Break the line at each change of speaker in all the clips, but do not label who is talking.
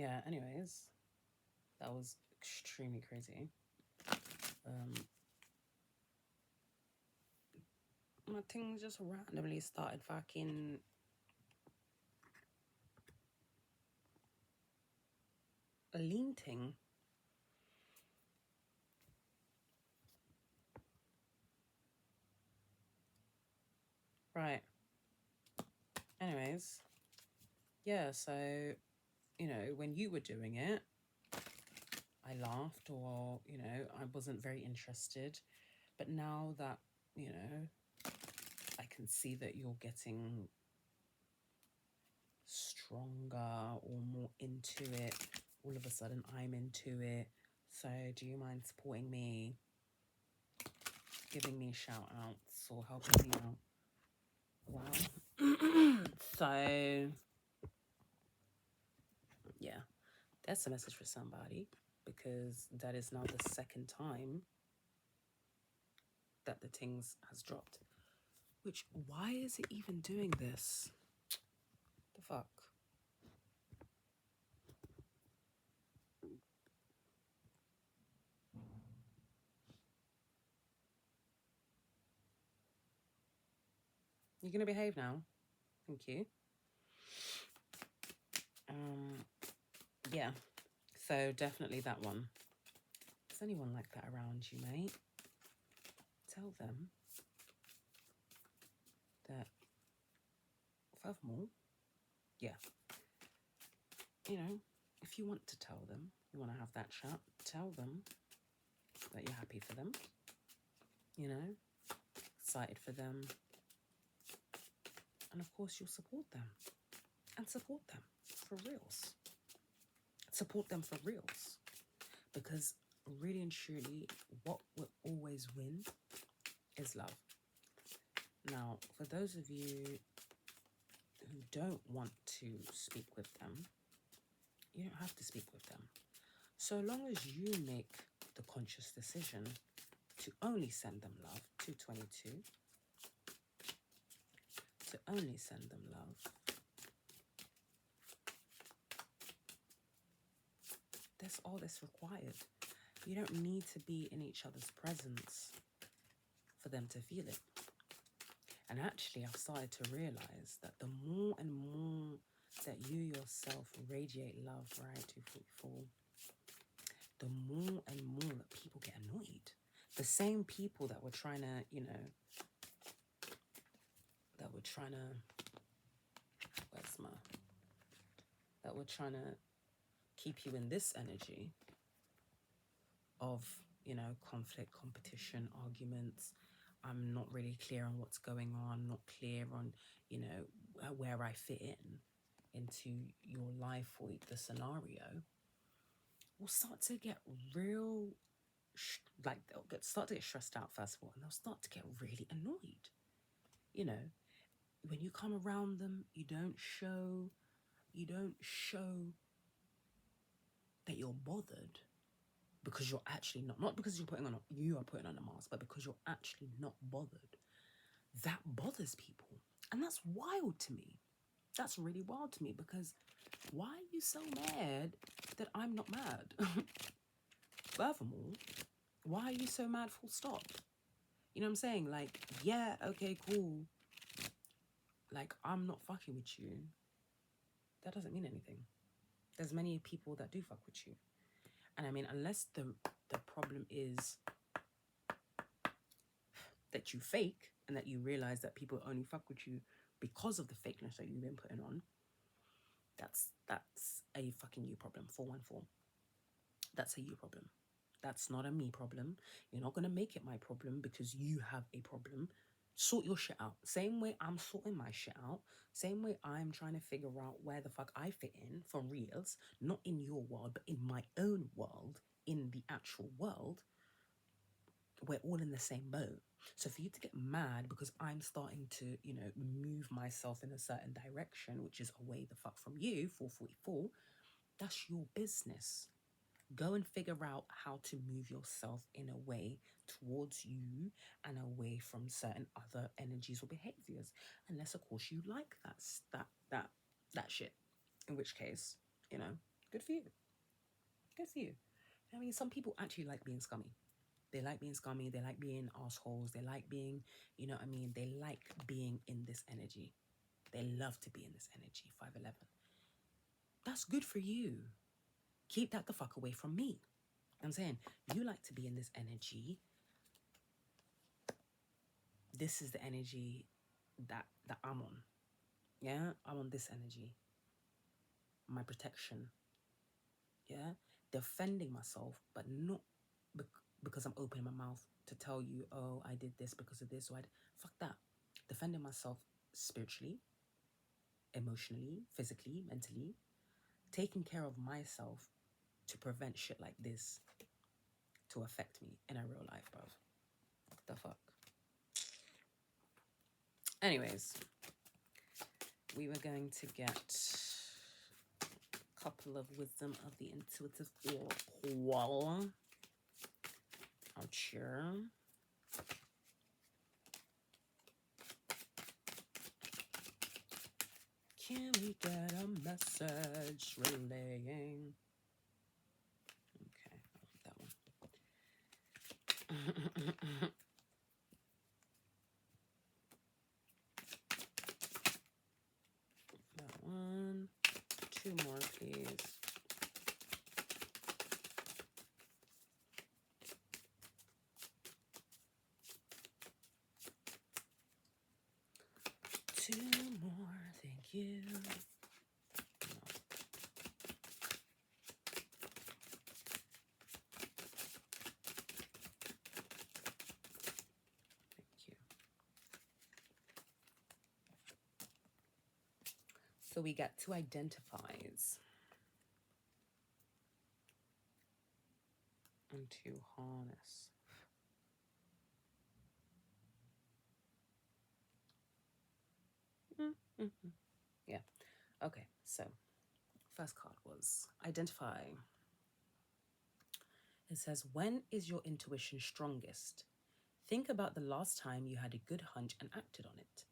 yeah, anyways, that was extremely crazy. My thing just randomly started fucking leanting. Right. Anyways, yeah, so, you know, when you were doing it, I laughed, or, you know, I wasn't very interested. But now that, you know, I can see that you're getting stronger or more into it, all of a sudden I'm into it. So do you mind supporting me, giving me shout outs, or helping me out? Wow. So yeah, that's a message for somebody, because that is now the second time that the things has dropped. Which, why is it even doing this? The fuck? You're gonna behave now. Thank you. Yeah. So definitely that one. Is anyone like that around you, mate? Tell them that, furthermore, yeah, you know, if you want to tell them, you want to have that chat, tell them that you're happy for them, you know, excited for them, and of course you'll support them, and support them for reals. Support them for reals, because really and truly, what will always win is love. Now, for those of you who don't want to speak with them, you don't have to speak with them. So long as you make the conscious decision to only send them love, 222, to only send them love, that's all that's required. You don't need to be in each other's presence for them to feel it. And actually, I've started to realize that the more and more that you yourself radiate love, right, 244, the more and more that people get annoyed. The same people that were trying to, you know, that were trying to, that were trying to keep you in this energy of, you know, conflict, competition, arguments. I'm not really clear on what's going on, not clear on, you know, where I fit into your life or the scenario, will start to get real, they'll start to get stressed out first of all, and they'll start to get really annoyed. You know, when you come around them, you don't show that you're bothered, because you're actually not because you are putting on a mask, but because you're actually not bothered. That bothers people, and that's wild to me. That's really wild to me, because why are you so mad that I'm not mad? Furthermore, why are you so mad full stop? You know what I'm saying? Like, yeah, okay, cool. Like, I'm not fucking with you. That doesn't mean anything. There's many people that do fuck with you. And I mean, unless the problem is that you fake, and that you realize that people only fuck with you because of the fakeness that you've been putting on, that's a fucking you problem. 414. That's a you problem. That's not a me problem. You're not going to make it my problem because you have a problem. Sort your shit out. Same way I'm sorting my shit out. Same way I'm trying to figure out where the fuck I fit in for reals. Not in your world, but in my own world. In the actual world. We're all in the same boat. So for you to get mad because I'm starting to, you know, move myself in a certain direction, which is away the fuck from you, 444, that's your business. Go and figure out how to move yourself in a way towards you and away from certain other energies or behaviors. Unless, of course, you like that shit. In which case, you know, Good for you. Good for you. I mean, some people actually like being scummy. They like being scummy. They like being assholes. They like being, you know what I mean? They like being in this energy. They love to be in this energy, 5'11". That's good for you. Keep that the fuck away from me. I'm saying, you like to be in this energy. This is the energy that I'm on. Yeah, I'm on this energy. My protection. Yeah, defending myself, but not because I'm opening my mouth to tell you, oh, I did this because of this. Fuck that. Defending myself spiritually, emotionally, physically, mentally, taking care of myself to prevent shit like this to affect me in a real life, bro. The fuck. Anyways, we were going to get a couple of wisdom of the intuitive oracle out here. Can we get a message relaying? Okay, that one. That one. 2 more, please. Two more, thank you. So we get 2 identifies and 2 harness. Yeah. Okay. So first card was identify. It says, when is your intuition strongest? Think about the last time you had a good hunch and acted on it.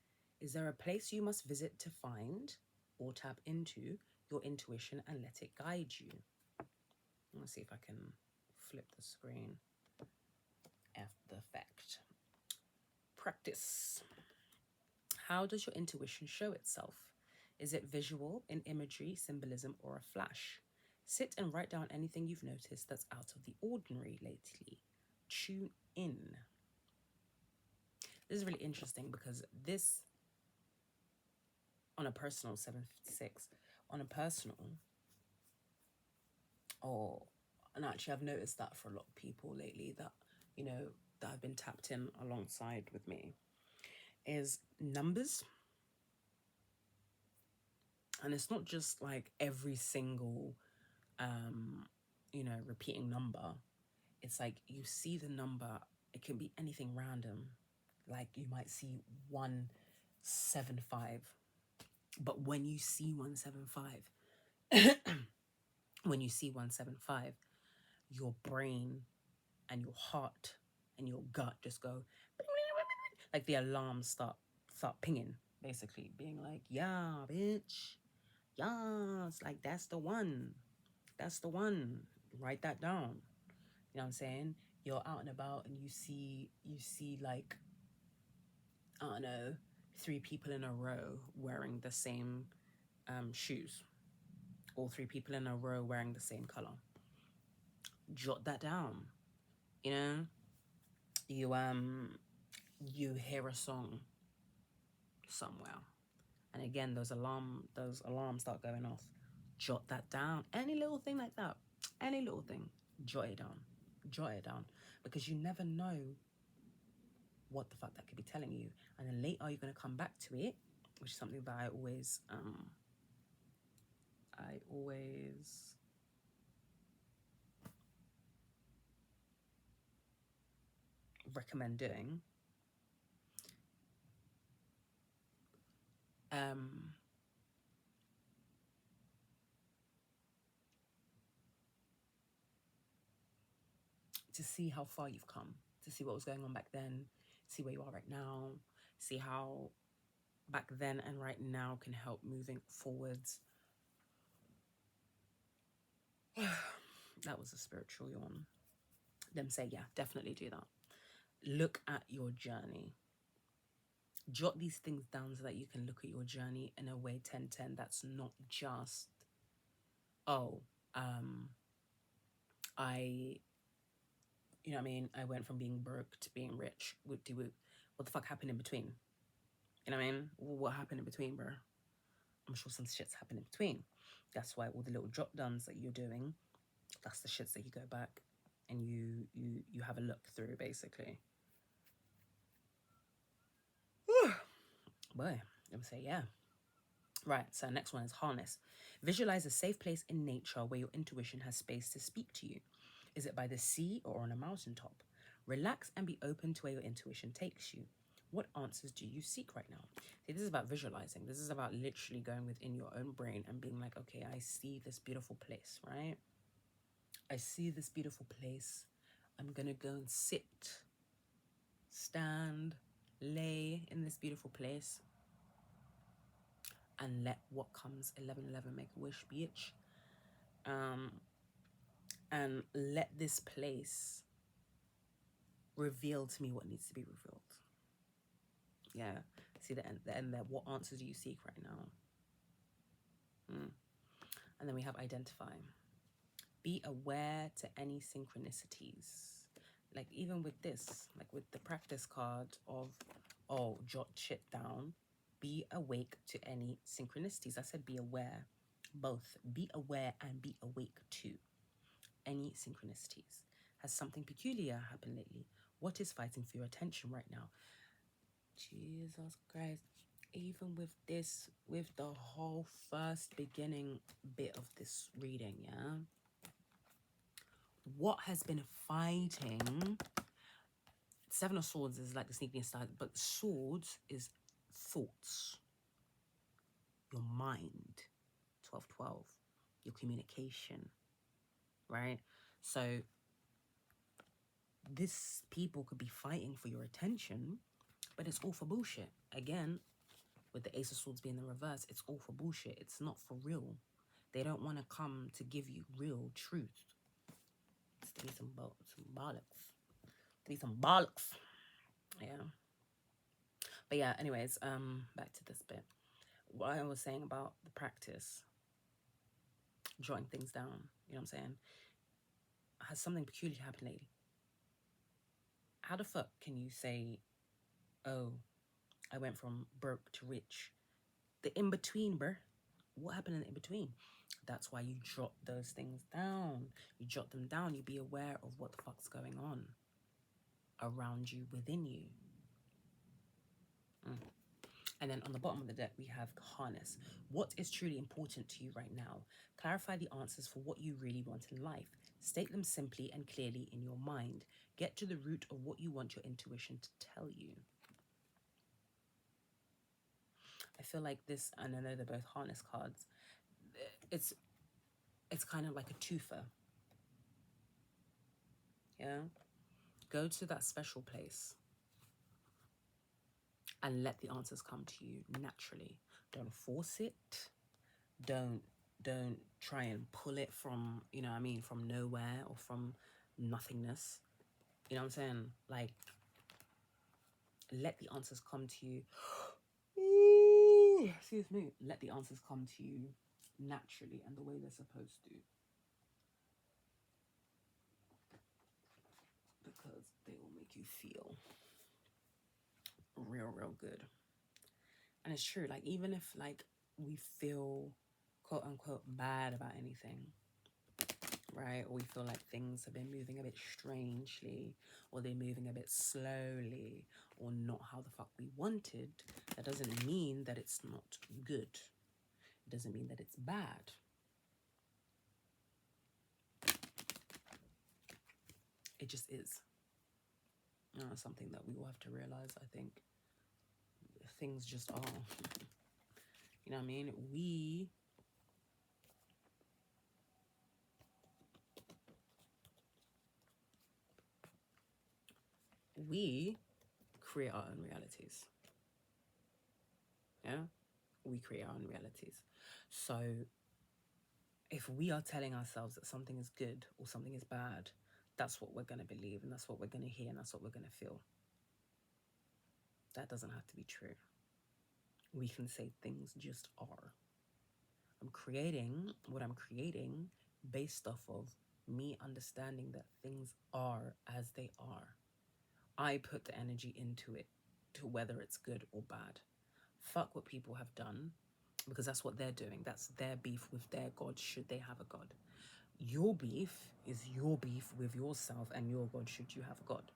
Is there a place you must visit to find or tap into your intuition and let it guide you? Let's see if I can flip the screen. After the fact. Practice. How does your intuition show itself? Is it visual, in imagery, symbolism, or a flash? Sit and write down anything you've noticed that's out of the ordinary lately. Tune in. This is really interesting because this, on a personal 756, on a personal, and actually I've noticed that for a lot of people lately that, you know, that have been tapped in alongside with me, is numbers. And it's not just like every single, you know, repeating number. It's like you see the number, it can be anything random. Like you might see 175. But when you see 175, when you see 175, your brain and your heart and your gut just go, like the alarms start pinging, basically, being like, yeah, bitch. Yeah, it's like, that's the one. That's the one. Write that down. You know what I'm saying? You're out and about and you see like, I don't know, 3 people in a row wearing the same shoes. All 3 people in a row wearing the same color. Jot that down. You know? You hear a song somewhere. And again, those alarms start going off. Jot that down. Any little thing like that. Any little thing. Jot it down. Jot it down. Because you never know what the fuck that could be telling you. And then later you're going to come back to it, which is something that I always recommend doing. To see how far you've come, to see what was going on back then, see where you are right now, see how back then and right now can help moving forwards. That was a spiritual yawn. Them say, yeah, definitely do that. Look at your journey. Jot these things down so that you can look at your journey in a way 10/10 that's not just, oh, I, you know what I mean? I went from being broke to being rich. Whoop de whoop. What the fuck happened in between? You know what I mean? What happened in between, bro? I'm sure some shit's happened in between. That's why all the little drop downs that you're doing, that's the shits that you go back and you have a look through, basically. Boy, let me say, yeah. Right, so next one is harness. Visualize a safe place in nature where your intuition has space to speak to you. Is it by the sea or on a mountaintop? Relax and be open to where your intuition takes you. What answers do you seek right now? See, this is about visualizing. This is about literally going within your own brain and being like, okay, I see this beautiful place, right? I see this beautiful place. I'm going to go and sit, stand, lay in this beautiful place and let what comes 11:11 make a wish, bitch. And let this place reveal to me what needs to be revealed. Yeah. See the end there. What answers do you seek right now? And then we have identify. Be aware to any synchronicities. Like even with this, like with the practice card of, oh, jot shit down. Be awake to any synchronicities. I said be aware. Both. Be aware and be awake to any synchronicities. Has something peculiar happened lately? What is fighting for your attention right now? Jesus Christ. Even with this, with the whole first beginning bit of this reading, yeah? What has been fighting? Seven of Swords is like the sneaking side, but Swords is thoughts, your mind, 12/12, your communication, right? So this people could be fighting for your attention, but it's all for bullshit. Again, with the Ace of Swords being the reverse, it's all for bullshit. It's not for real. They don't want to come to give you real truth. It's to be some bollocks. To be some bollocks. Yeah. But yeah, anyways, back to this bit. What I was saying about the practice, jotting things down, you know what I'm saying? Has something peculiar happened lately? How the fuck can you say, oh, I went from broke to rich? The in-between, bruh. What happened in the in-between? That's why you jot those things down. You jot them down. You be aware of what the fuck's going on around you, within you. And then on the bottom of the deck, we have harness. What is truly important to you right now? Clarify the answers for what you really want in life. State them simply and clearly in your mind. Get to the root of what you want your intuition to tell you. I feel like this, and I know they're both harness cards, it's kind of like a twofer. Yeah? Go to that special place and let the answers come to you naturally. Don't force it. Don't try and pull it from, you know what I mean, from nowhere or from nothingness. You know what I'm saying? Like, let the answers come to you. Ooh, excuse me. Let the answers come to you naturally and the way they're supposed to. Because they will make you feel real good. And it's true, like, even if, like, we feel, quote unquote, bad about anything, right? Or we feel like things have been moving a bit strangely, or they're moving a bit slowly, or not how the fuck we wanted, that doesn't mean that it's not good. It doesn't mean that it's bad. It just is. Something that we all have to realize, I think. Things just are. You know what I mean? We create our own realities. Yeah? We create our own realities. So if we are telling ourselves that something is good or something is bad, that's what we're going to believe, and that's what we're going to hear, and that's what we're going to feel. That doesn't have to be true. We can say things just are. I'm creating what I'm creating based off of me understanding that things are as they are. I put the energy into it, to whether it's good or bad. Fuck what people have done, because that's what they're doing. That's their beef with their God, should they have a God. Your beef is your beef with yourself and your God, should you have a God,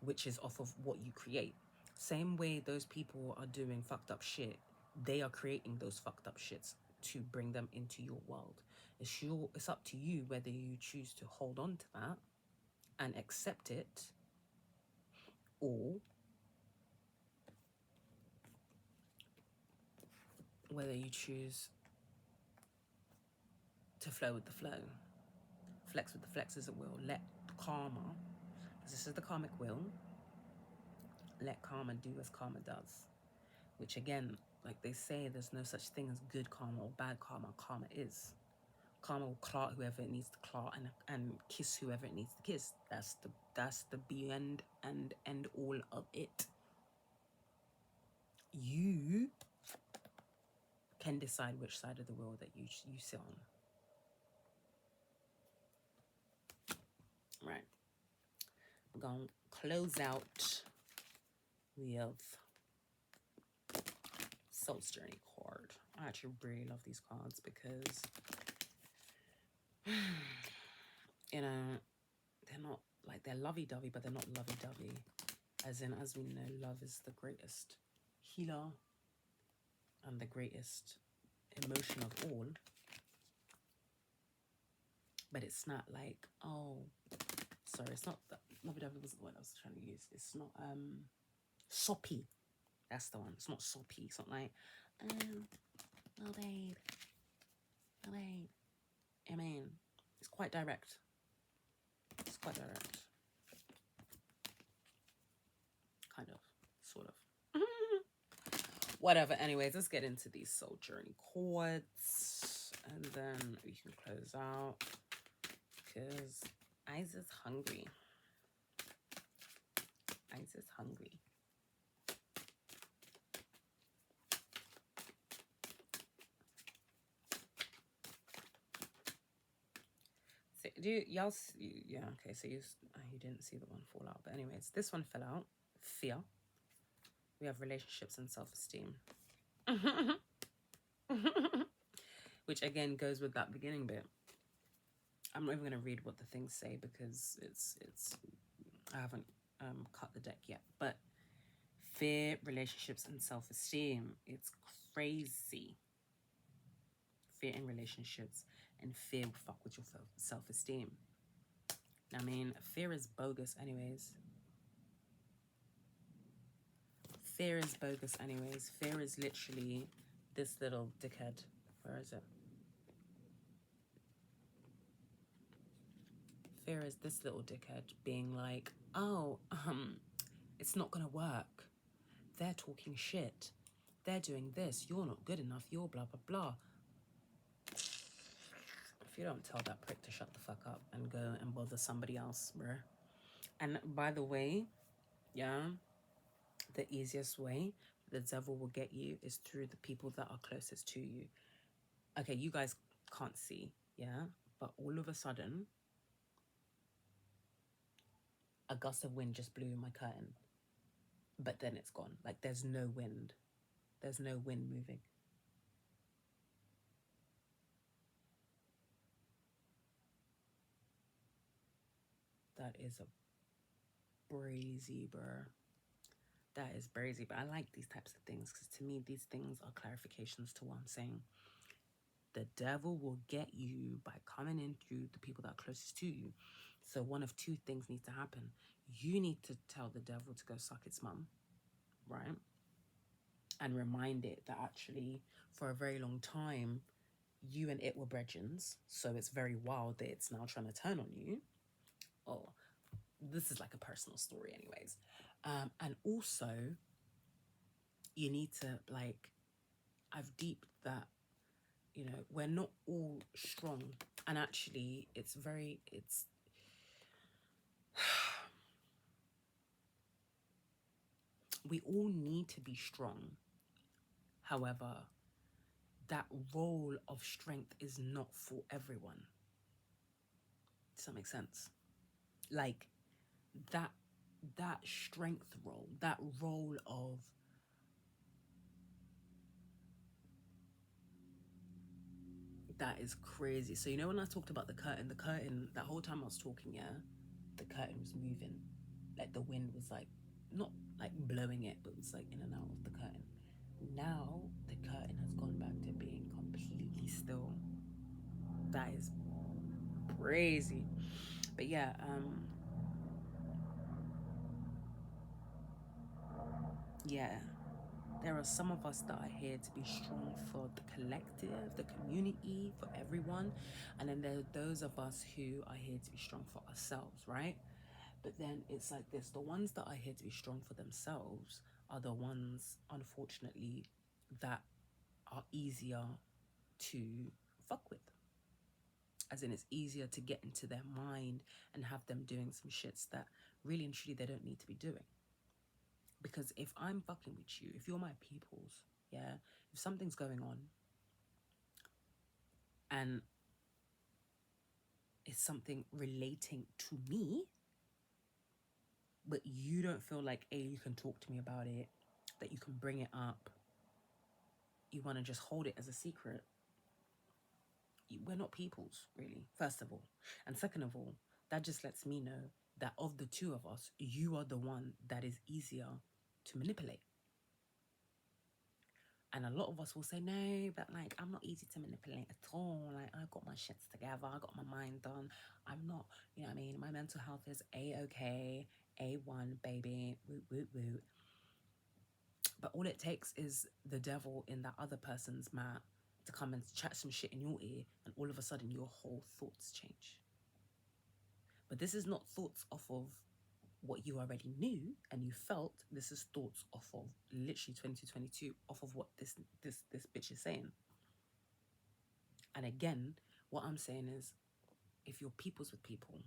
which is off of what you create. Same way those people are doing fucked up shit, they are creating those fucked up shits to bring them into your world. It's up to you whether you choose to hold on to that and accept it, or whether you choose to flow with the flow, flex with the flex, as it will. Let karma, because this is the karmic will, let karma do as karma does. Which again, like they say, there's no such thing as good karma or bad karma. Karma is. Karma will clot whoever it needs to clot, and kiss whoever it needs to kiss. That's the be end and end all of it. You can decide which side of the wheel that you sit on. Right. We're gonna close out with Soul's Journey card. I actually really love these cards because, you know, they're not like, they're lovey-dovey, but they're not lovey-dovey. As in, as we know, love is the greatest healer and the greatest emotion of all. But it's not like, oh, sorry, it's not that, lovey-dovey wasn't the word I was trying to use. It's not soppy. That's the one. It's not soppy. It's not like, oh babe, oh babe. I mean, it's quite direct. It's quite direct. Kind of, sort of. Whatever. Anyways, let's get into these Soul Journey chords, and then we can close out because I's is hungry. I's is hungry. So, y'all see? Yeah, okay. So you didn't see the one fall out, but anyways, this one fell out. Fear. We have relationships and self-esteem. Which again goes with that beginning bit. I'm not even going to read what the things say because it's I haven't cut the deck yet. But fear, relationships, and self-esteem. It's crazy. Fear in relationships and fear will fuck with your self-esteem. I mean, fear is bogus anyways. Fear is bogus anyways. Fear is literally this little dickhead. Where is it? Fear is this little dickhead being like, oh, it's not gonna work. They're talking shit. They're doing this. You're not good enough. You're blah, blah, blah. If you don't tell that prick to shut the fuck up and go and bother somebody else, bruh. And by the way, yeah, the easiest way the devil will get you is through the people that are closest to you. Okay, you guys can't see, yeah? But all of a sudden, a gust of wind just blew my curtain. But then it's gone. Like, there's no wind. There's no wind moving. That is a brazy, bruh. That is brazy. But I like these types of things because to me, these things are clarifications to what I'm saying. The devil will get you by coming in through the people that are closest to you. So one of two things needs to happen. You need to tell the devil to go suck its mum, right? And remind it that actually for a very long time, you and it were brethrens. So it's very wild that it's now trying to turn on you. Oh, this is like a personal story anyways. And also, you need to, like, I've deeped that You know, we're not all strong. And actually, we all need to be strong. However, that role of strength is not for everyone. Does that make sense? Like that strength role, that role of that is crazy. So you know when I talked about the curtain, that whole time I was talking, yeah, the curtain was moving. Like the wind was like not like blowing it, but it was like in and out of the curtain. Now the curtain has gone back to being completely still. That is crazy. But yeah, yeah. There are some of us that are here to be strong for the collective, the community, for everyone. And then there are those of us who are here to be strong for ourselves, right? But then it's like this, the ones that are here to be strong for themselves are the ones, unfortunately, that are easier to fuck with. As in, it's easier to get into their mind and have them doing some shits that really and truly they don't need to be doing. Because if I'm fucking with you, if you're my peoples, yeah, if something's going on and it's something relating to me, but you don't feel like, A, you can talk to me about it, that you can bring it up, you want to just hold it as a secret, we're not peoples, really, first of all. And second of all, that just lets me know that of the two of us, you are the one that is easier to manipulate. And a lot of us will say, no, but like, I'm not easy to manipulate at all. Like, I got my shits together. I got my mind done. I'm not, you know what I mean? My mental health is A-okay, A1, baby, woot, woot, woot. But all it takes is the devil in that other person's mat to come and chat some shit in your ear, and all of a sudden your whole thoughts change. But this is not thoughts off of what you already knew and you felt. This is thoughts off of literally 2022, off of what this bitch is saying. And again, what I'm saying is, if you're peoples with people,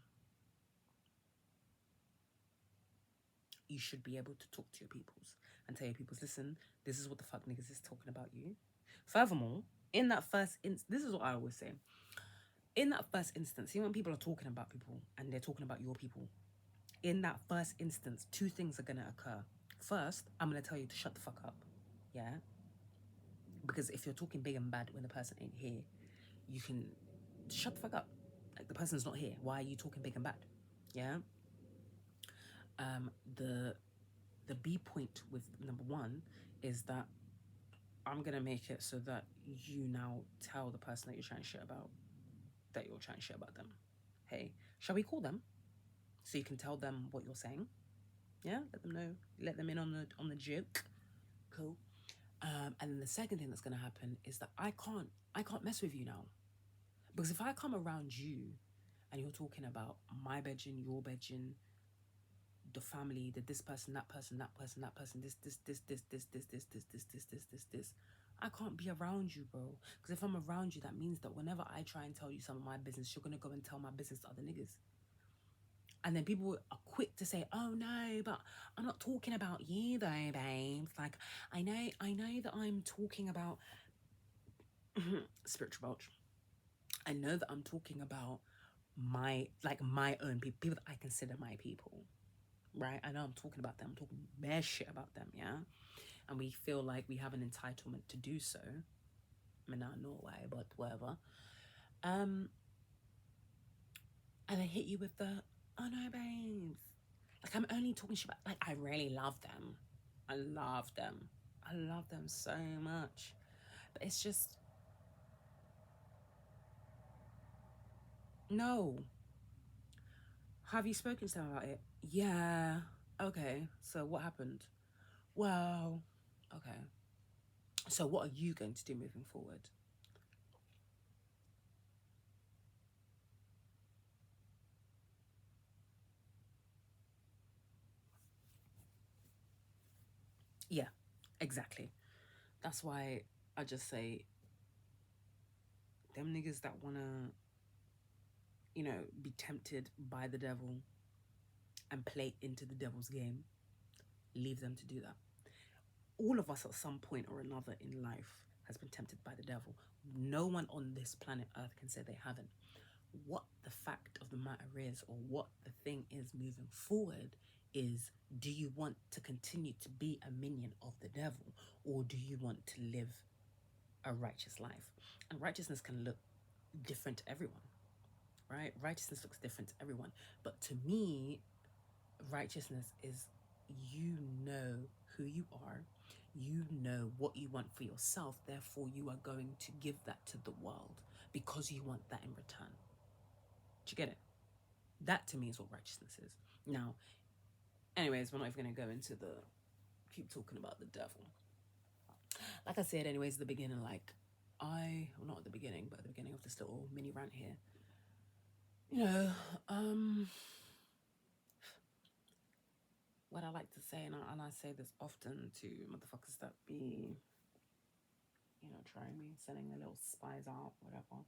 you should be able to talk to your peoples and tell your peoples, listen, this is what the fuck niggas is talking about you. Furthermore, in that this is what I always say. In that first instance, see when people are talking about people and they're talking about your people, in that first instance, two things are gonna occur. First, I'm gonna tell you to shut the fuck up. Yeah? Because if you're talking big and bad when the person ain't here, you can shut the fuck up. Like, the person's not here. Why are you talking big and bad? Yeah? The B point with number one is that I'm gonna make it so that you now tell the person that you're trying shit about that you're trying shit about them. Hey, shall we call them so you can tell them what you're saying? Yeah, let them know, let them in on the joke. Cool. And then the second thing that's gonna happen is that I can't mess with you now, because if I come around you and you're talking about my bedroom, your bedroom, the family, that this person, that person, that person, that person, this. I can't be around you, bro. Because if I'm around you, that means that whenever I try and tell you some of my business, you're gonna go and tell my business to other niggas. And then people are quick to say, oh no, but I'm not talking about you though, babes. Like, I know that I'm talking about spiritual belch. I know that I'm talking about my own people that I consider my people. Right? I know I'm talking about them. I'm talking bare shit about them, yeah? And we feel like we have an entitlement to do so. I mean, not in Norway, but whatever. And I hit you with the, oh no, babes. Like, I'm only talking shit about, like, I really love them. I love them. I love them so much. But it's just, no. Have you spoken to them about it? Yeah. Okay. So what happened? Well, okay. So what are you going to do moving forward? Yeah, exactly. That's why I just say, them niggas that want to, you know, be tempted by the devil and play into the devil's game, leave them to do that. All of us at some point or another in life has been tempted by the devil. No one on this planet Earth can say they haven't. What the fact of the matter is, or what the thing is moving forward, is do you want to continue to be a minion of the devil, or do you want to live a righteous life? And righteousness can look different to everyone, right? Righteousness looks different to everyone. But to me, righteousness is, you know who you are, you know what you want for yourself, therefore you are going to give that to the world because you want that in return. Do you get it? That to me is what righteousness is. Now, anyways, we're not even going to go into the keep talking about the devil. Like I said, anyways, the beginning, like well, not at the beginning, but at the beginning of this little mini rant here, you know, what I like to say, and I say this often to motherfuckers that be, you know, trying me, sending their little spies out, whatever.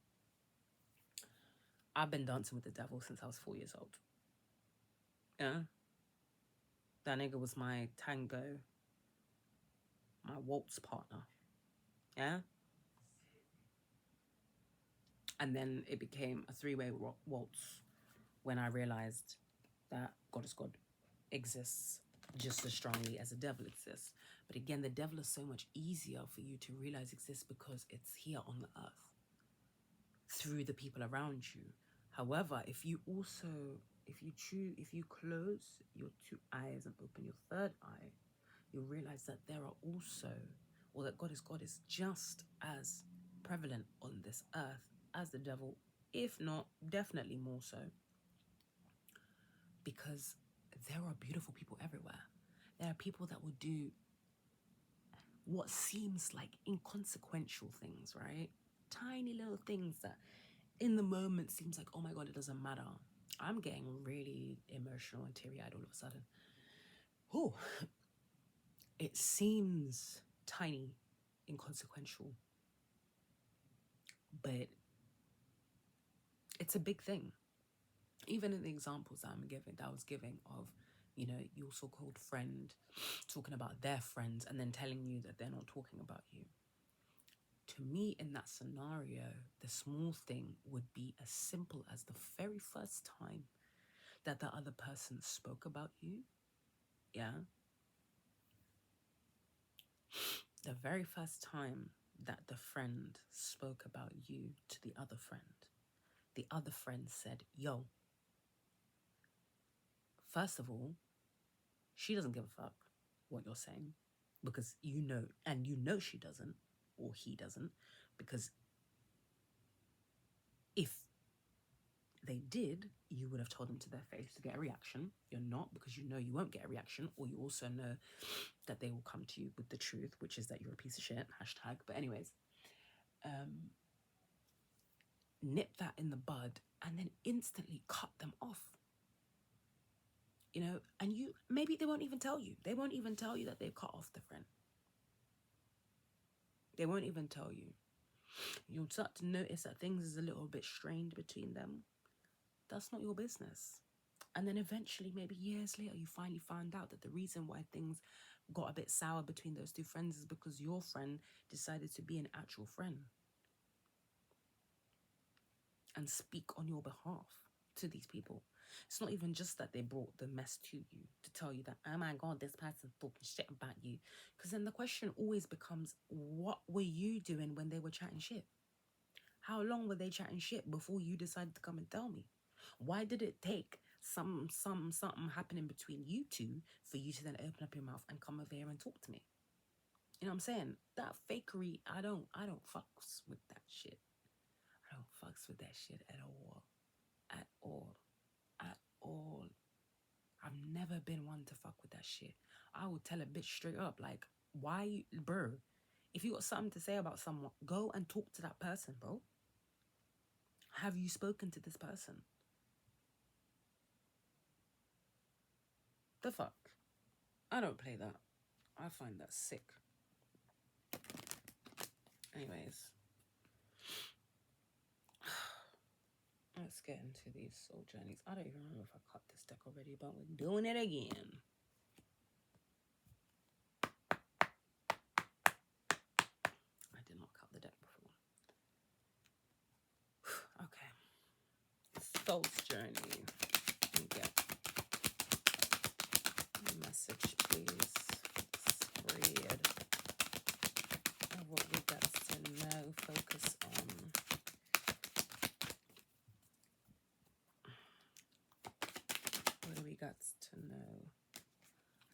I've been dancing with the devil since I was 4 years old. Yeah? That nigga was my tango, my waltz partner. Yeah? And then it became a 3-way waltz when I realized that God is God exists just as strongly as the devil exists. But again, the devil is so much easier for you to realize exists because it's here on the earth through the people around you. However, if you close your 2 eyes and open your 3rd eye, you'll realize that there are also, or that God is just as prevalent on this earth as the devil, if not definitely more so, because there are beautiful people everywhere. There are people that will do what seems like inconsequential things, right? Tiny little things that in the moment seems like, oh my God, it doesn't matter. I'm getting really emotional and teary-eyed all of a sudden. Oh, it seems tiny, inconsequential, but it's a big thing. Even in the examples that I was giving of, you know, your so-called friend talking about their friends and then telling you that they're not talking about you. To me, in that scenario, the small thing would be as simple as the very first time that the other person spoke about you. Yeah. The very first time that the friend spoke about you to the other friend said, yo, first of all, she doesn't give a fuck what you're saying, because you know she doesn't, or he doesn't, because if they did, you would have told them to their face to get a reaction. You're not, because you know you won't get a reaction, or you also know that they will come to you with the truth, which is that you're a piece of shit, hashtag. But anyways, nip that in the bud and then instantly cut them off. You know, and maybe they won't even tell you. They won't even tell you that they've cut off the friend. They won't even tell you. You'll start to notice that things is a little bit strained between them. That's not your business. And then eventually, maybe years later, you finally find out that the reason why things got a bit sour between those 2 friends is because your friend decided to be an actual friend and speak on your behalf to these people. It's not even just that they brought the mess to you to tell you that, oh my God, this person's talking shit about you. Because then the question always becomes, what were you doing when they were chatting shit? How long were they chatting shit before you decided to come and tell me? Why did it take something happening between you 2 for you to then open up your mouth and come over here and talk to me? You know what I'm saying? That fakery, I don't fucks with that shit. I don't fucks with that shit at all. At all. At all. I've never been one to fuck with that shit. I will tell a bitch straight up, like, why, bro? If you got something to say about someone, go and talk to that person, bro. Have you spoken to this person? The fuck? I don't play that. I find that sick. Anyways. Let's get into these soul journeys. I don't even remember if I cut this deck already, but we're doing it again. I did not cut the deck before. Okay. Soul's journey. Get message, please. Spread of what we got to know. Focus on. What do we got to know?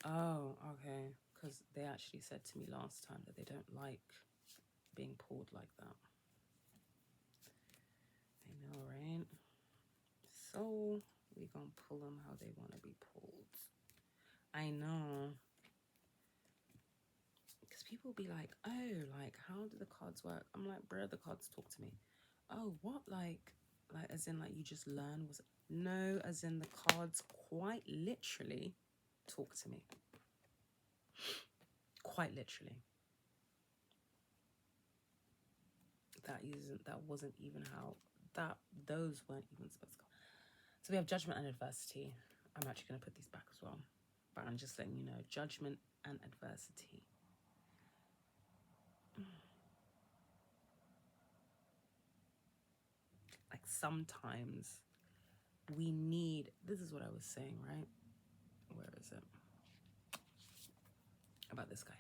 Oh, okay. Because they actually said to me last time that they don't like being pulled like that. I know, right? So we gonna pull them how they want to be pulled. I know. Because people be like, oh, like, how do the cards work? I'm like, bro, the cards talk to me. Oh, what? Like as in, like, you just learn? Was it? No, as in the cards quite literally talk to me. Quite literally. That wasn't even how, those weren't even supposed to go. So we have judgment and adversity. I'm actually going to put these back as well. But I'm just letting you know, judgment and adversity. Like sometimes we need, this is what I was saying, right? Where is it? About this guy.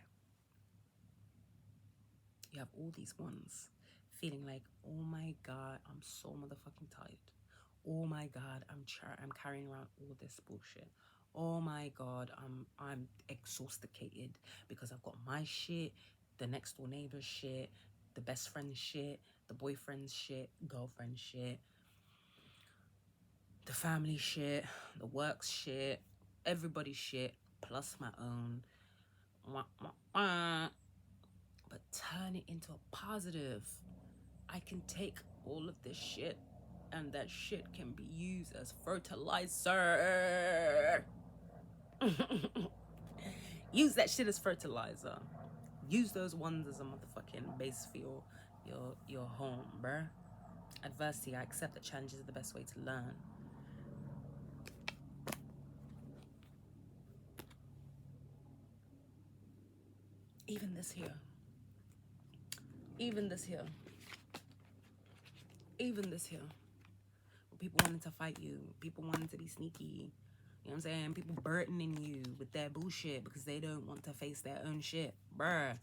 You have all these ones feeling like, oh my God, I'm so motherfucking tired. Oh my God, I'm carrying around all this bullshit. Oh my God, I'm exhausticated because I've got my shit, the next door neighbor's shit, the best friend's shit, the boyfriend's shit, girlfriend's shit, the family shit, the work's shit, everybody's shit, plus my own. But turn it into a positive. I can take all of this shit and that shit can be used as fertilizer. Use that shit as fertilizer. Use those ones as a motherfucking base for your home, bruh. Adversity, I accept that challenges are the best way to learn. Even this here. Even this here. Even this here. People wanting to fight you. People wanting to be sneaky. You know what I'm saying? People burdening you with their bullshit because they don't want to face their own shit. Bruh.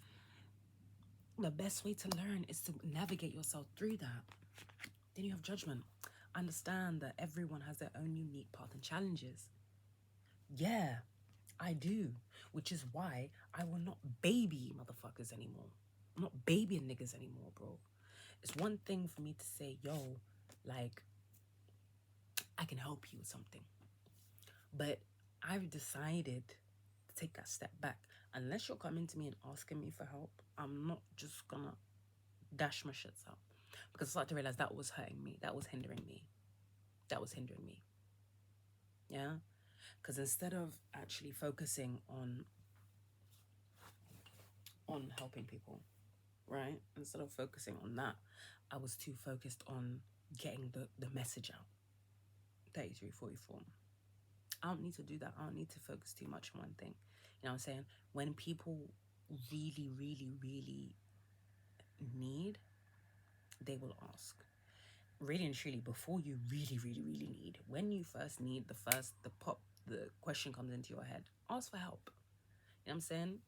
The best way to learn is to navigate yourself through that. Then you have judgment. Understand that everyone has their own unique path and challenges. Yeah, I do. Which is why I will not baby motherfuckers anymore. I'm not babying niggas anymore, bro. It's one thing for me to say, yo, like, I can help you with something. But I've decided to take that step back. Unless you're coming to me and asking me for help, I'm not just gonna dash my shits out. Because I started to realize that was hurting me. That was hindering me. Yeah? Because instead of actually focusing on helping people, right? Instead of focusing on that, I was too focused on getting the message out. 3344. I don't need to do that. I don't need to focus too much on one thing. You know what I'm saying? When people really, really, really need, they will ask. Really and truly, before you really, really, really need, when you first need, the question comes into your head. Ask for help. You know what I'm saying?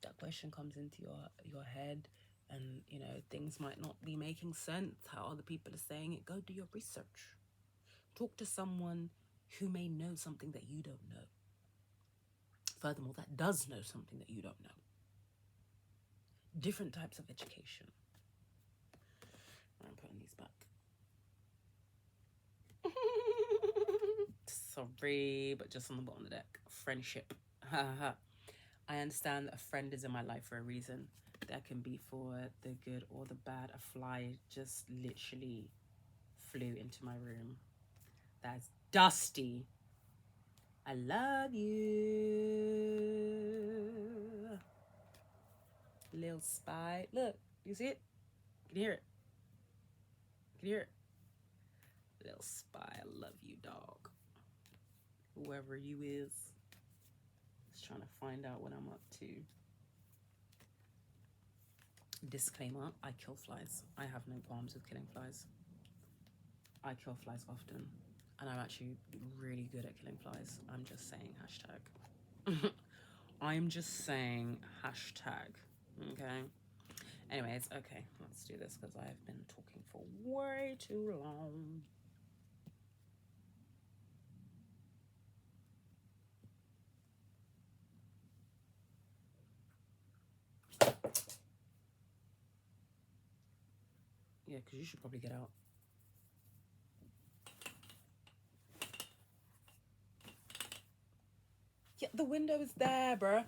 That question comes into your head, and you know things might not be making sense. How other people are saying it. Go do your research. Talk to someone who may know something that you don't know. Furthermore, that does know something that you don't know. Different types of education. I'm putting these back. Sorry, but just on the bottom of the deck. Friendship. I understand that a friend is in my life for a reason. That can be for the good or the bad. A fly just literally flew into my room. That's Dusty. I love you. Little spy. Look, you see it? You can hear it. You can hear it. Little spy, I love you, dog. Whoever you is trying to find out what I'm up to. Disclaimer, I kill flies. I have no qualms with killing flies. I kill flies often, and I'm actually really good at killing flies. I'm just saying hashtag. I'm just saying hashtag, okay? Anyways, okay, let's do this because I've been talking for way too long. Yeah, because you should probably get out. Yeah, the window is there, bruh.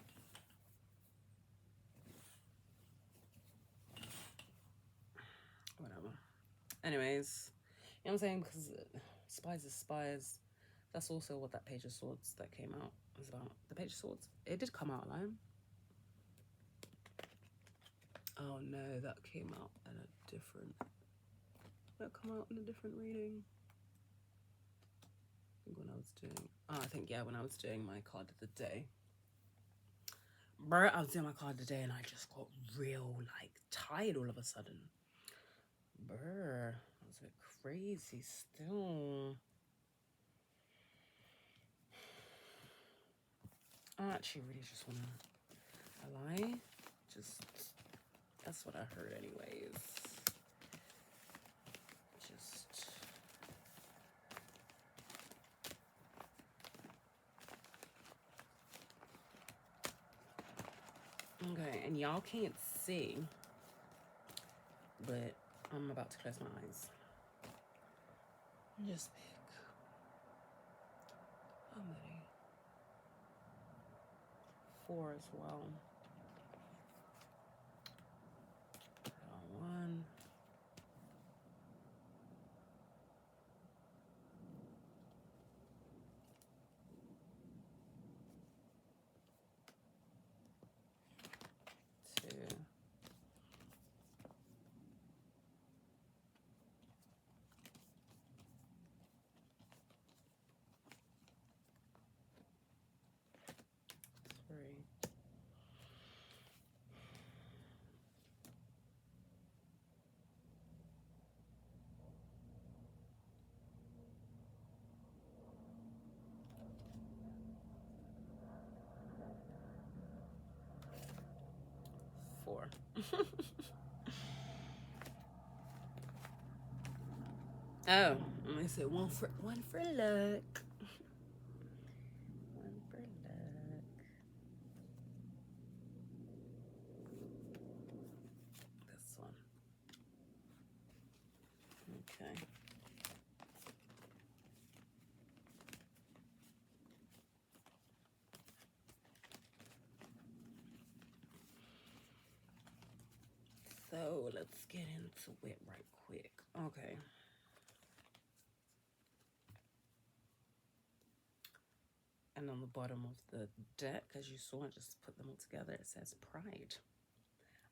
Whatever. Anyways, you know what I'm saying? Because spies is spies. That's also what that Page of Swords that came out was about. The Page of Swords. It did come out alone. Oh no, that came out in a different... That come out in a different reading. I think when I was doing... Oh, I think, yeah, when I was doing my card of the day. Bro, I was doing my card today and I just got real, like, tired all of a sudden. Brr, that was a bit crazy still. I actually really just want to lie. Just, that's what I heard anyways. Just... Okay, and y'all can't see, but I'm about to close my eyes. Just pick how many? 4 as well. One. 2. 3. 4. Oh, I said one for luck. One for luck. This one. Okay. So let's get into it right quick. Okay. And on the bottom of the deck, as you saw, I just put them all together. It says pride.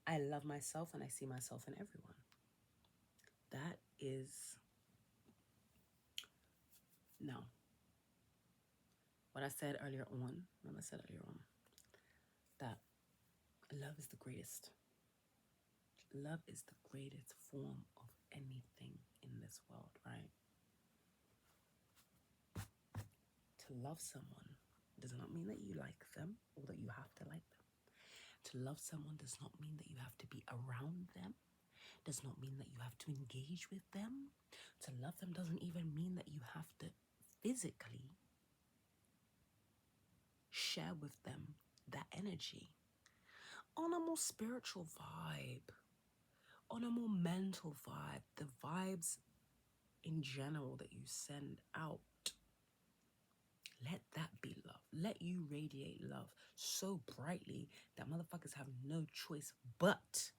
I love myself and I see myself in everyone. That is... No. What I said earlier on, remember I said earlier on, that love is the greatest. Love is the greatest form of anything in this world, right? To love someone does not mean that you like them or that you have to like them. To love someone does not mean that you have to be around them. Does not mean that you have to engage with them. To love them doesn't even mean that you have to physically share with them that energy. On a more spiritual vibe, on a more mental vibe, the vibes in general that you send out, let that be love. Let you radiate love so brightly that motherfuckers have no choice but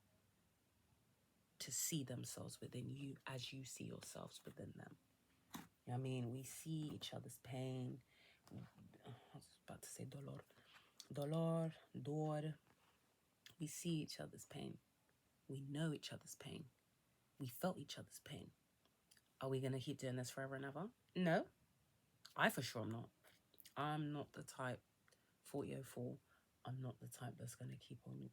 to see themselves within you as you see yourselves within them. You know what I mean? We see each other's pain. I was about to say dor. We see each other's pain. We know each other's pain. We felt each other's pain. Are we going to keep doing this forever and ever? No, I for sure am not. I'm not the type, 4004, I'm not the type that's going to keep on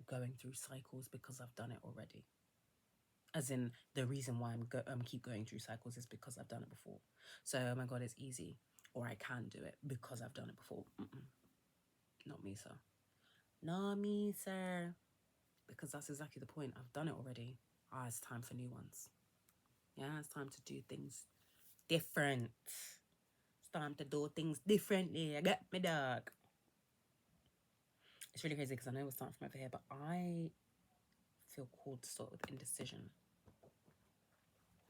going through cycles because I've done it already. As in, the reason why I'm keep going through cycles is because I've done it before. So, oh my God, it's easy. Or I can do it because I've done it before. Not me, sir. Not me, sir. Because that's exactly the point. I've done it already. It's time for new ones. Yeah, it's time to do things different. It's time to do things differently. I got me, dog. It's really crazy because I know we're starting from over here, but I feel called to start with indecision.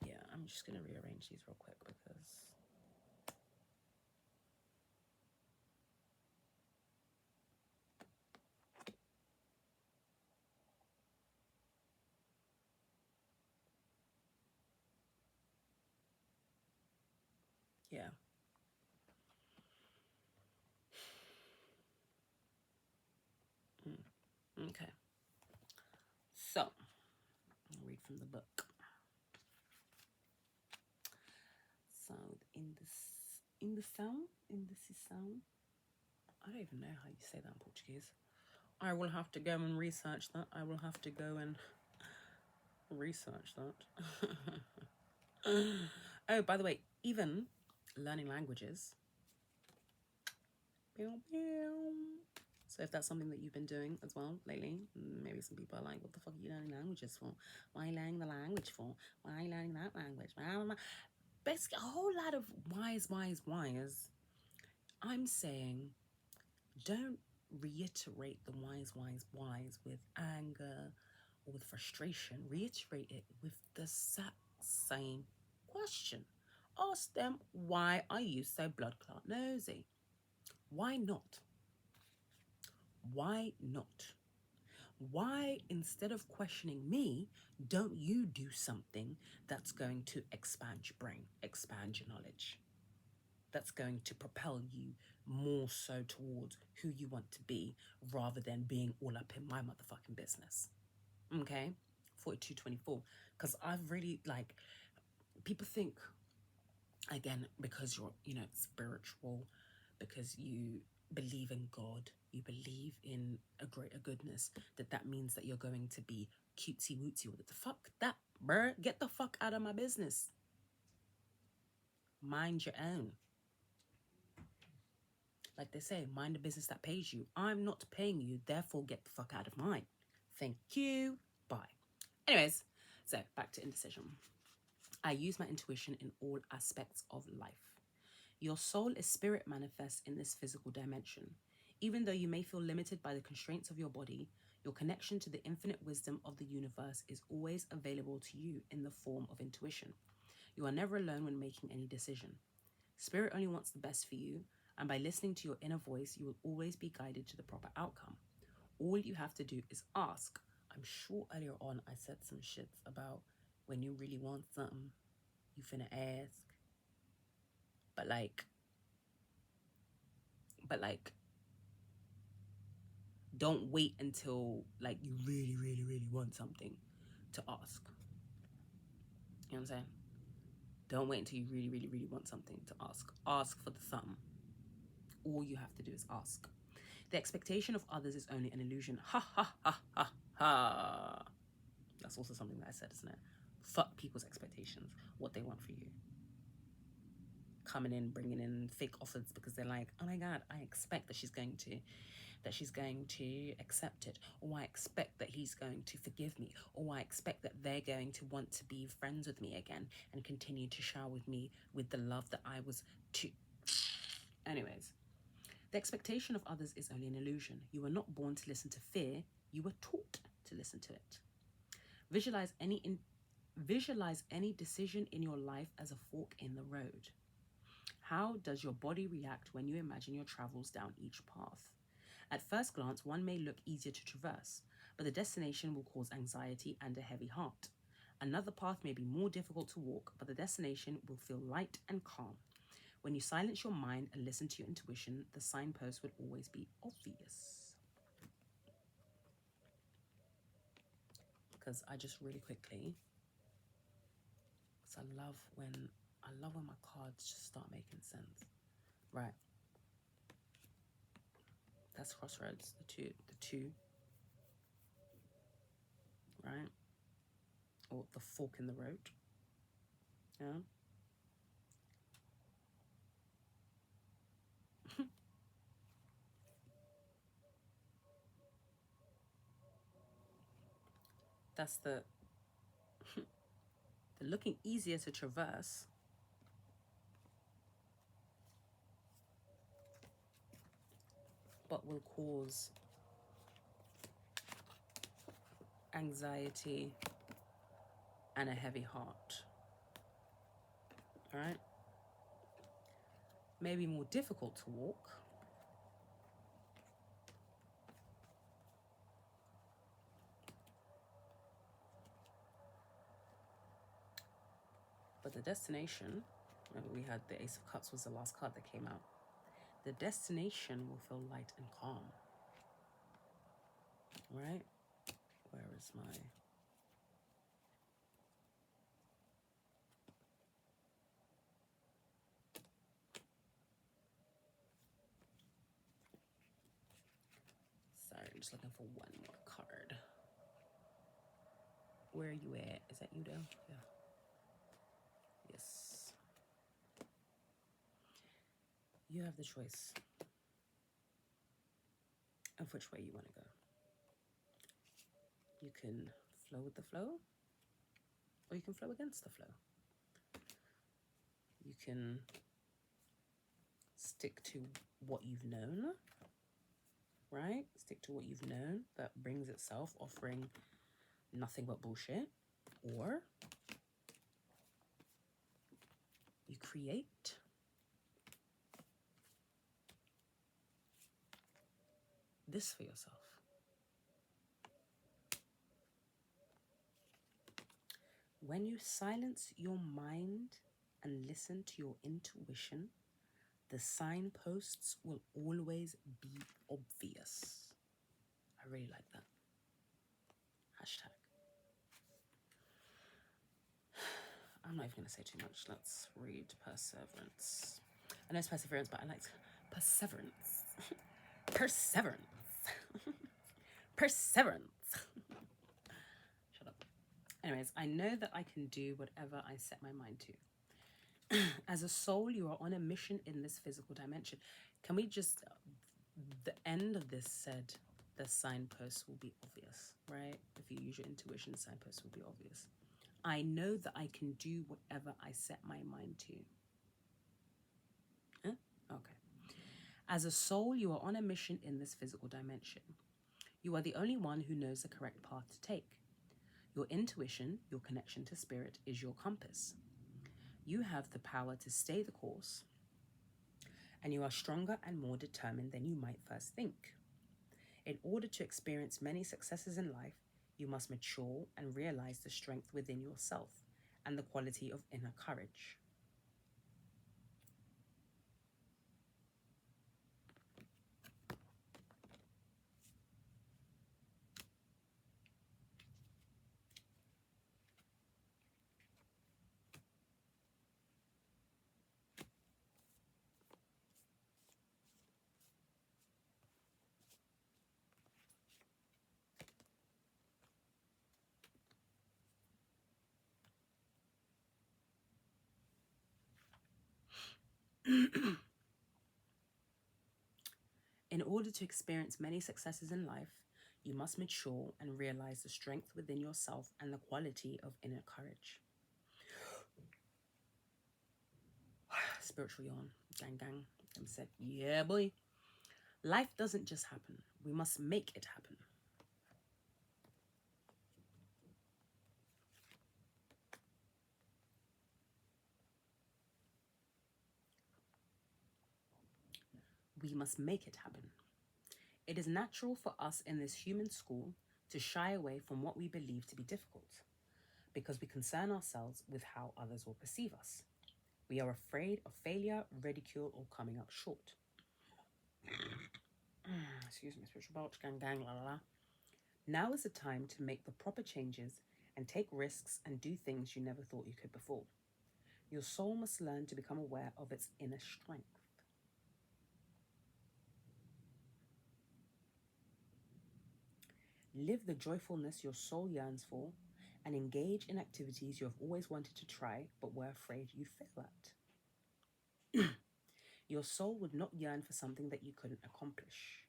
Yeah, I'm just going to rearrange these real quick because... yeah. Okay. So, I'll read from the book. So, indecisão. I don't even know how you say that in Portuguese. I will have to go and research that. Oh, by the way, even learning languages. So if that's something that you've been doing as well lately, maybe some people are like, what the fuck are you learning languages for? Why are you learning the language for? Why are you learning that language? Basically, a whole lot of whys. I'm saying, don't reiterate the whys with anger or with frustration. Reiterate it with the same question. Ask them, why are you so blood clot nosy? Why not? Why not? Why, instead of questioning me, don't you do something that's going to expand your brain, expand your knowledge, that's going to propel you more so towards who you want to be rather than being all up in my motherfucking business? Okay? 4224. Because I've really, like, people think, again, because you're, spiritual, because you believe in God, you believe in a greater goodness, that means that you're going to be cutesy wootsy with it. The fuck that, bruh. Get the fuck out of my business. Mind your own. Like they say, mind the business that pays you. I'm not paying you, therefore get the fuck out of mine. Thank you. Bye. Anyways, so back to indecision. I use my intuition in all aspects of life. Your soul is spirit manifest in this physical dimension. Even though you may feel limited by the constraints of your body, your connection to the infinite wisdom of the universe is always available to you in the form of intuition. You are never alone when making any decision. Spirit only wants the best for you, and by listening to your inner voice, you will always be guided to the proper outcome. All you have to do is ask. I'm sure earlier on I said some shit about when you really want something, you finna ask. But don't wait until like you really, really, really want something to ask. You know what I'm saying? Don't wait until you really, really, really want something to ask. Ask for the something. All you have to do is ask. The expectation of others is only an illusion. Ha ha ha ha ha. That's also something that I said, isn't it? Fuck people's expectations, what they want for you. Coming in, bringing in fake offers because they're like, oh my God, I expect that she's going to accept it, or I expect that he's going to forgive me, or I expect that they're going to want to be friends with me again and continue to shower with me with the love that I was to. Anyways, the expectation of others is only an illusion. You were not born to listen to fear, you were taught to listen to it. Visualize any decision in your life as a fork in the road. How does your body react when you imagine your travels down each path? At first glance, one may look easier to traverse, but the destination will cause anxiety and a heavy heart. Another path may be more difficult to walk, but the destination will feel light and calm. When you silence your mind and listen to your intuition, the signpost will always be obvious. Because I just really quickly So I love when my cards just start making sense. Right. That's crossroads, the two, right? Or the fork in the road. Yeah. That's the looking easier to traverse, but will cause anxiety and a heavy heart. All right. Maybe more difficult to walk, but the destination, remember we had the Ace of Cups was the last card that came out. The destination will feel light and calm. Right? Where is my... Sorry, I'm just looking for one more card. Where are you at? Is that you, though? Yeah. Yes. You have the choice of which way you want to go. You can flow with the flow, or you can flow against the flow. You can stick to what you've known, right? Stick to what you've known that brings itself, offering nothing but bullshit. Or you create this for yourself. When you silence your mind and listen to your intuition, the signposts will always be obvious. I really like that. Hashtag. I'm not even going to say too much. Let's read Perseverance. I know it's Perseverance, but I like Perseverance. Perseverance. Perseverance. Shut up. Anyways, I know that I can do whatever I set my mind to. As a soul, you are on a mission in this physical dimension. Can we just... The end of this said the signposts will be obvious, right? If you use your intuition, signposts will be obvious. I know that I can do whatever I set my mind to. Huh? Okay. As a soul, you are on a mission in this physical dimension. You are the only one who knows the correct path to take. Your intuition, your connection to spirit, is your compass. You have the power to stay the course, and you are stronger and more determined than you might first think. In order to experience many successes in life, you must mature and realize the strength within yourself and the quality of inner courage. In order to experience many successes in life, you must mature and realize the strength within yourself and the quality of inner courage. Spiritual yawn. Gang, gang. I said, yeah, boy. Life doesn't just happen. We must make it happen. We must make it happen. It is natural for us in this human school to shy away from what we believe to be difficult, because we concern ourselves with how others will perceive us. We are afraid of failure, ridicule, or coming up short. Excuse me, spiritual belch, gang, gang, la, la, la. Now is the time to make the proper changes and take risks and do things you never thought you could before. Your soul must learn to become aware of its inner strength. Live the joyfulness your soul yearns for and engage in activities you have always wanted to try but were afraid you'd fail at. Your soul would not yearn for something that you couldn't accomplish.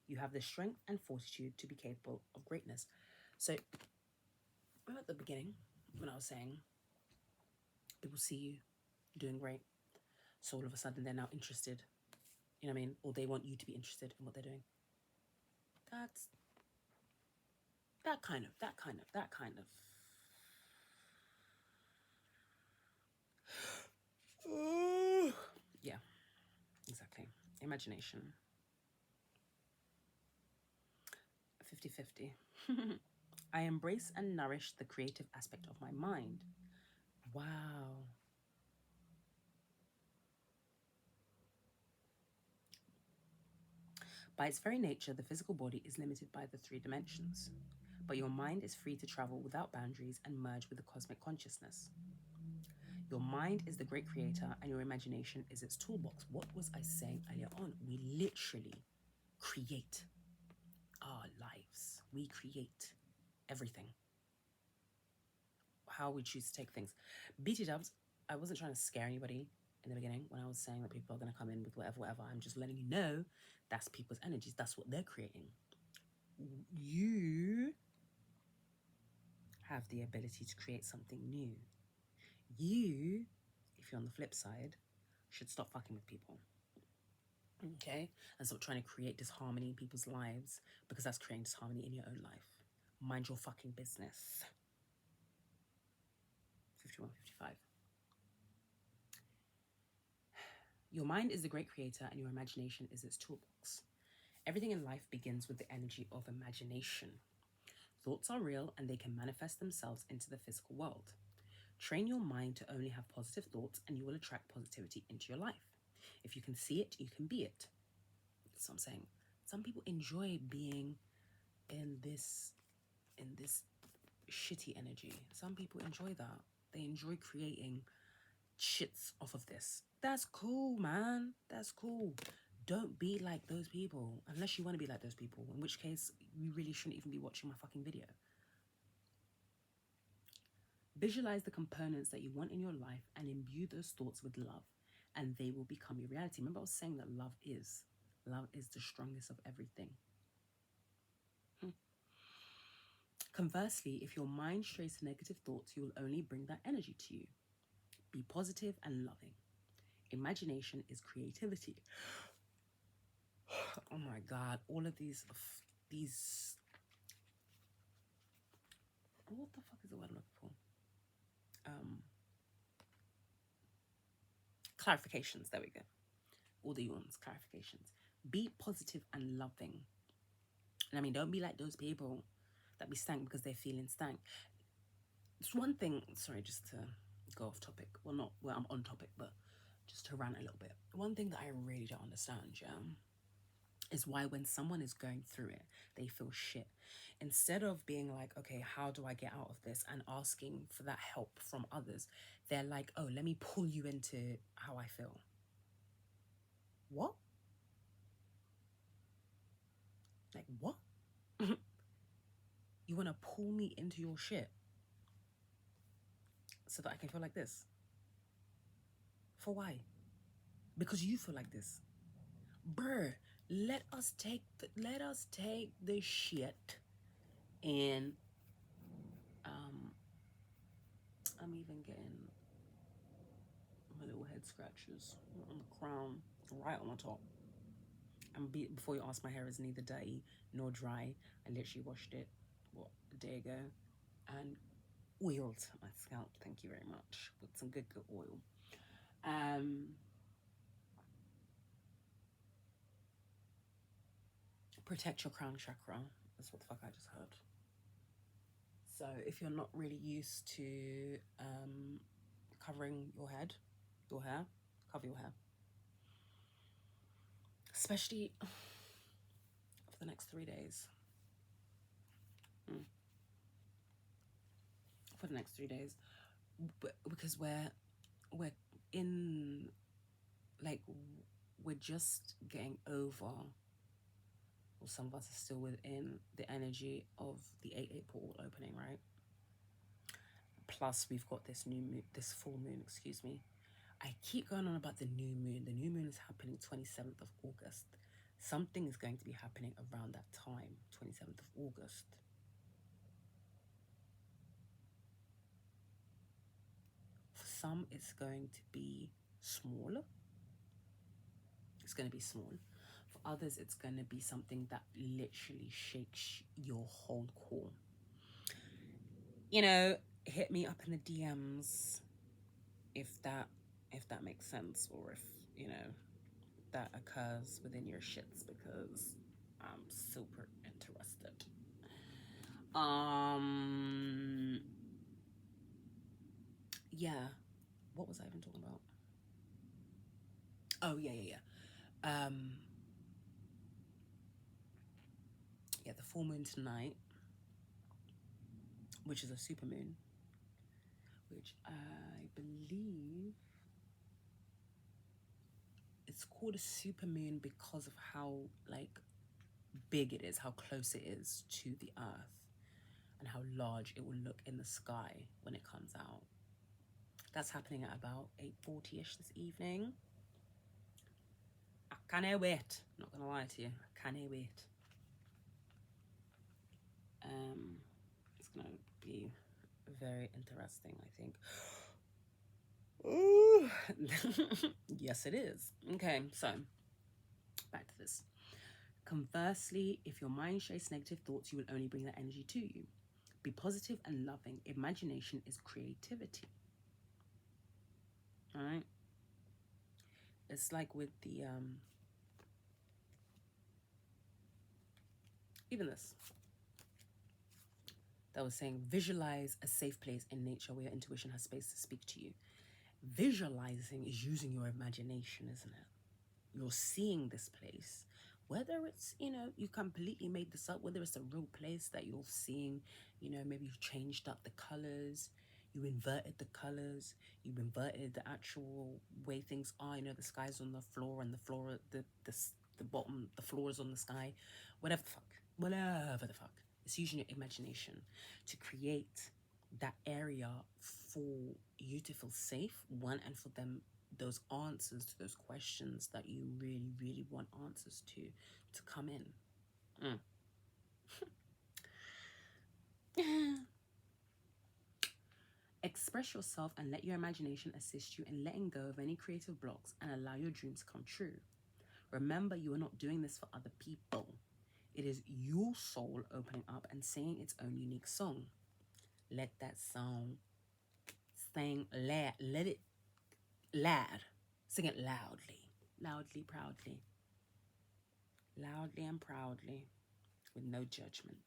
You have the strength and fortitude to be capable of greatness. So, remember at the beginning when I was saying people see you doing great, so all of a sudden they're now interested, you know what I mean? Or they want you to be interested in what they're doing. That's that kind of. Yeah, exactly. Imagination. 50-50. I embrace and nourish the creative aspect of my mind. Wow. By its very nature, the physical body is limited by the 3 dimensions, but your mind is free to travel without boundaries and merge with the cosmic consciousness. Your mind is the great creator and your imagination is its toolbox. What was I saying earlier on? We literally create our lives. We create everything. How we choose to take things. BT dubs, I wasn't trying to scare anybody in the beginning when I was saying that people are going to come in with whatever. I'm just letting you know that's people's energies. That's what they're creating. You have the ability to create something new. You, if you're on the flip side, should stop fucking with people. Okay? And stop trying to create disharmony in people's lives because that's creating disharmony in your own life. Mind your fucking business. 51-55. Your mind is the great creator and your imagination is its toolbox. Everything in life begins with the energy of imagination. Thoughts are real and they can manifest themselves into the physical world. Train your mind to only have positive thoughts and you will attract positivity into your life. If you can see it, you can be it. That's what I'm saying. Some people enjoy being in this shitty energy. Some people enjoy that. They enjoy creating shits off of this. That's cool, man. That's cool. Don't be like those people unless you want to be like those people, in which case you really shouldn't even be watching my fucking video. Visualize the components that you want in your life and imbue those thoughts with love, and they will become your reality. Remember I was saying that love is the strongest of everything. Conversely, if your mind strays to negative thoughts, you will only bring that energy to you. Be positive and loving. Imagination is creativity. Oh my God, all of these, what the fuck is the word I'm looking for? Clarifications, there we go. All the ones, clarifications. Be positive and loving. And I mean, don't be like those people that be stank because they're feeling stank. It's one thing, sorry, just to go off topic. Well, I'm on topic, but just to rant a little bit. One thing that I really don't understand, is why when someone is going through it, they feel shit. Instead of being like, okay, how do I get out of this? And asking for that help from others, they're like, oh, let me pull you into how I feel. What? Like, what? You want to pull me into your shit so that I can feel like this? For why? Because you feel like this. Bruh, let us take the shit and I'm even getting my little head scratches on the crown, right on the top. And before you ask, my hair is neither dirty nor dry. I literally washed it, a day ago, and oiled my scalp. Thank you very much with some good oil. Protect your crown chakra. That's what the fuck I just heard. So if you're not really used to covering your hair, cover your hair. Especially for the next 3 days. For the next 3 days. Because we're we're in, like, we're just getting over, or some of us are still within the energy of the 8/8 portal opening, right? Plus we've got this new moon, this full moon, excuse me. I keep going on about the new moon. The new moon is happening 27th of August. Something is going to be happening around that time, 27th of August. For some, it's going to be smaller. It's going to be small. For others, it's going to be something that literally shakes your whole core. You know, hit me up in the DMs if that makes sense, or if, you know, that occurs within your shits, because I'm super interested. Yeah. What was I even talking about? Oh, yeah. Yeah, the full moon tonight, which is a super moon, which I believe it's called a super moon because of how, like, big it is, how close it is to the earth, and how large it will look in the sky when it comes out. That's happening at about 8:40ish this evening. I can't wait. Not gonna lie to you, I can't wait. It's gonna be very interesting, I think. Ooh. Yes, it is. Okay, so back to this. Conversely, if your mind shares negative thoughts, you will only bring that energy to you. Be positive and loving. Imagination is creativity. All right. It's like with the even this that was saying, visualize a safe place in nature where your intuition has space to speak to you. Visualizing is using your imagination, isn't it? You're seeing this place, whether it's, you know, you completely made this up, whether it's a real place that you're seeing, you know, maybe you've changed up the colors, you inverted the colors, you've inverted the actual way things are, you know, the sky's on the floor and the floor, the bottom, the floor is on the sky, whatever the fuck. It's using your imagination to create that area for you to feel safe, one, and for them, those answers to those questions that you really, really want answers to come in. Express yourself and let your imagination assist you in letting go of any creative blocks and allow your dreams to come true. Remember, you are not doing this for other people. It is your soul opening up and singing its own unique song. Let that song sing loud. Let it loud. Sing it loudly. Loudly, proudly. Loudly and proudly. With no judgment.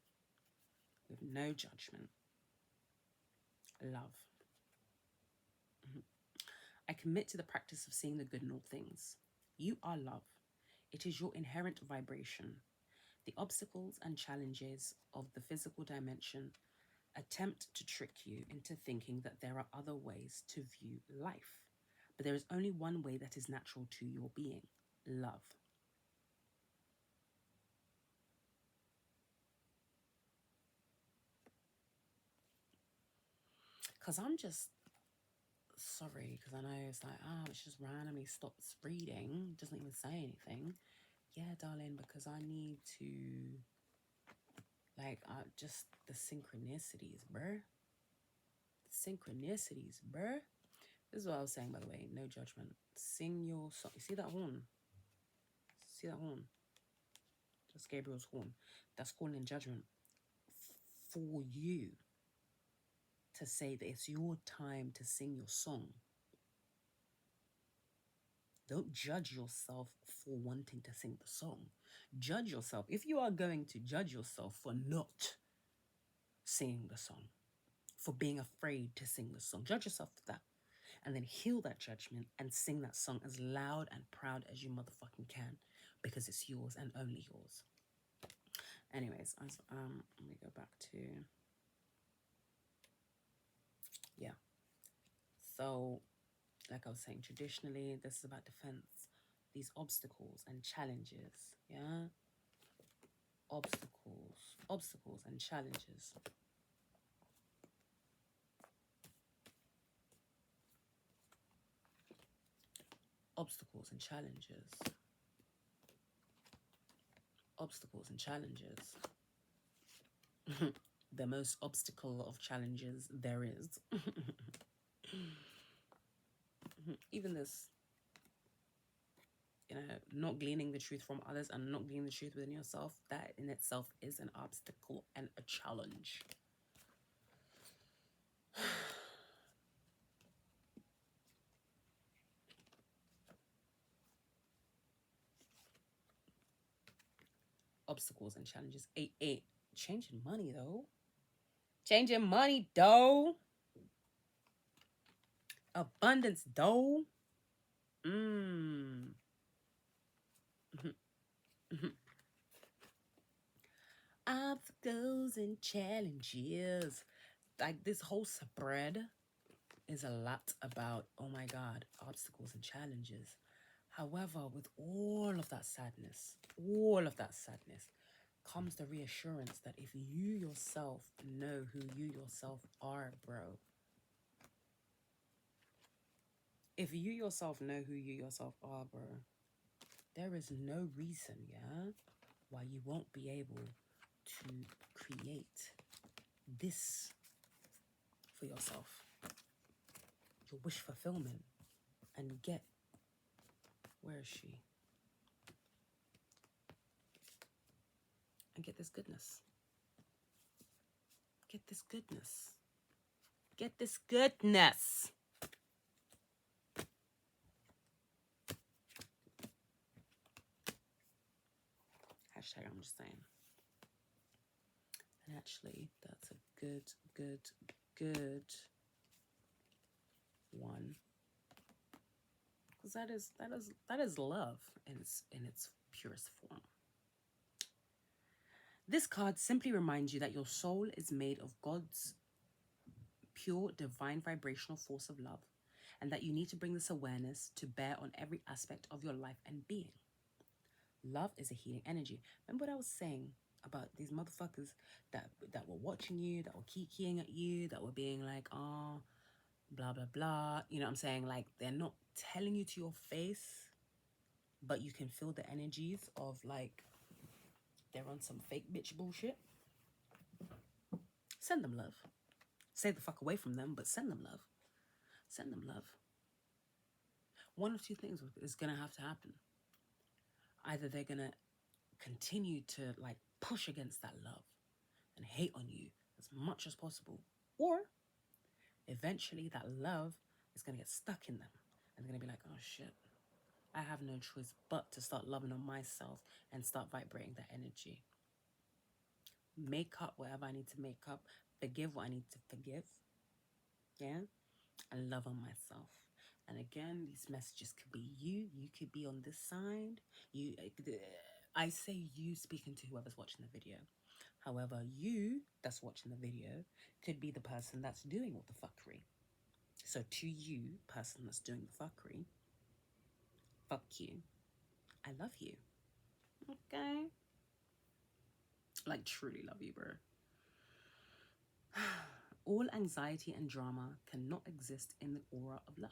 With no judgment. Love. I commit to the practice of seeing the good in all things. You are love. It is your inherent vibration. The obstacles and challenges of the physical dimension attempt to trick you into thinking that there are other ways to view life. But there is only one way that is natural to your being: love. Because I'm just sorry, because I know it's like, it's just randomly stops reading, doesn't even say anything. Yeah, darling, because I need to, like, just the synchronicities, bruh. Synchronicities, bruh. This is what I was saying, by the way. No judgment. Sing your song. You see that horn? See that horn? That's Gabriel's horn. That's calling in judgment for you to say that it's your time to sing your song. Don't judge yourself for wanting to sing the song. Judge yourself. If you are going to judge yourself for not singing the song, for being afraid to sing the song, judge yourself for that. And then heal that judgment and sing that song as loud and proud as you motherfucking can, because it's yours and only yours. Anyways, let me go back to, yeah. So like I was saying, traditionally, this is about defense. These obstacles and challenges, yeah? Obstacles and challenges. Obstacles and challenges. Obstacles and challenges. The most obstacle of challenges there is. Even this, not gleaning the truth from others and not gleaning the truth within yourself, that in itself is an obstacle and a challenge. Obstacles and challenges. 8-8. Changing money, though. Changing money, though. Abundance, though. Obstacles and challenges. Like, this whole spread is a lot about, oh my God, obstacles and challenges. However, with all of that sadness, comes the reassurance that if you yourself know who you yourself are, bro. If you yourself know who you yourself are, bro, there is no reason, yeah, why you won't be able to create this for yourself. Your wish fulfillment. And get, where is she? And get this goodness. Get this goodness. Get this goodness. Hashtag, I'm just saying. And actually, that's a good one. Because that is love in its purest form. This card simply reminds you that your soul is made of God's pure divine vibrational force of love, and that you need to bring this awareness to bear on every aspect of your life and being. Love is a healing energy. Remember what I was saying about these motherfuckers that were watching you, that were kikiing at you, that were being like, oh, blah, blah, blah. You know what I'm saying? Like, they're not telling you to your face, but you can feel the energies of, like, they're on some fake bitch bullshit. Send them love. Stay the fuck away from them, but send them love. Send them love. One of two things is going to have to happen. Either they're going to continue to, like, push against that love and hate on you as much as possible, or eventually that love is going to get stuck in them and they're going to be like, oh shit, I have no choice but to start loving on myself and start vibrating that energy. Make up whatever I need to make up, forgive what I need to forgive, yeah, and love on myself. And again, these messages could be you could be on this side, I say you speaking to whoever's watching the video. However, you that's watching the video could be the person that's doing all the fuckery. So to you, person that's doing the fuckery, fuck you. I love you. Okay? Like, truly love you, bro. All anxiety and drama cannot exist in the aura of love.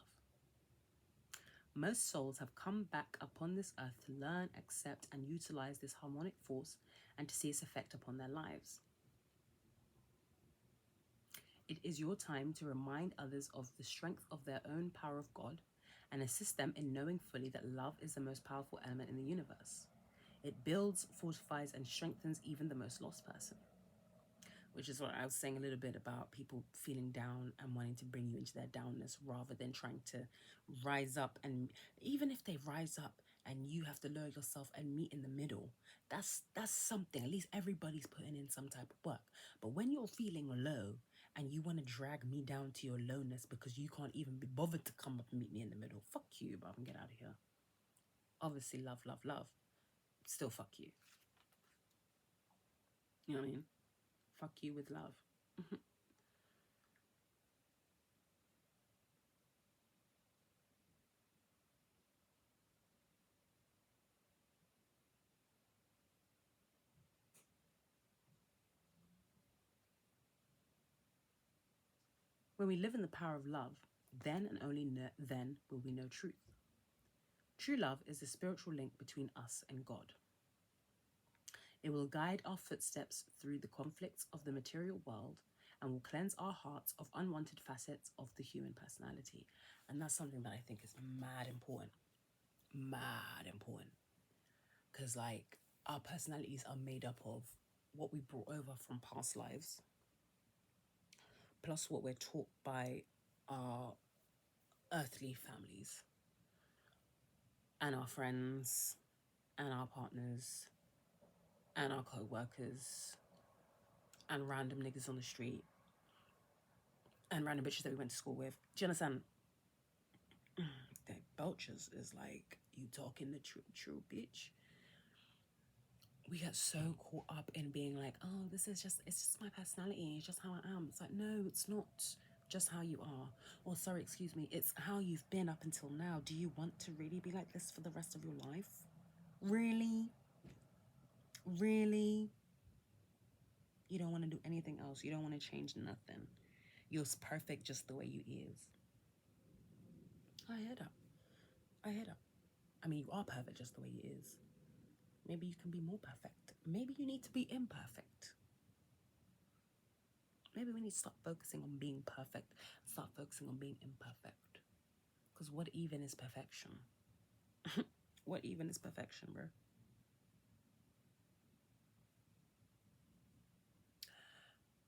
Most souls have come back upon this earth to learn, accept, and utilize this harmonic force and to see its effect upon their lives. It is your time to remind others of the strength of their own power of God and assist them in knowing fully that love is the most powerful element in the universe. It builds, fortifies, and strengthens even the most lost person. Which is what I was saying a little bit about people feeling down and wanting to bring you into their downness rather than trying to rise up. And even if they rise up and you have to lower yourself and meet in the middle, that's something. At least everybody's putting in some type of work. But when you're feeling low and you want to drag me down to your lowness because you can't even be bothered to come up and meet me in the middle, fuck you, bro, and get out of here. Obviously, love, love, love. Still fuck you. You know what I mean? Fuck you with love. When we live in the power of love, then and only then will we know truth. True love is the spiritual link between us and God. It will guide our footsteps through the conflicts of the material world and will cleanse our hearts of unwanted facets of the human personality. And that's something that I think is mad important. Mad important. Because, like, our personalities are made up of what we brought over from past lives, plus what we're taught by our earthly families and our friends and our partners and our co-workers and random niggas on the street and random bitches that we went to school with. Do you understand? That Belchers is like, you talking the true bitch. We get so caught up in being like, oh, it's just my personality. It's just how I am. It's like, no, it's not just how you are. Or sorry, excuse me, it's how you've been up until now. Do you want to really be like this for the rest of your life? Really? Really? You don't want to do anything else. You don't want to change nothing. You're perfect just the way you is. I hear that. I hear that. I mean, you are perfect just the way you is. Maybe you can be more perfect. Maybe you need to be imperfect. Maybe we need to stop focusing on being perfect, start focusing on being imperfect. Because what even is perfection? What even is perfection, bro?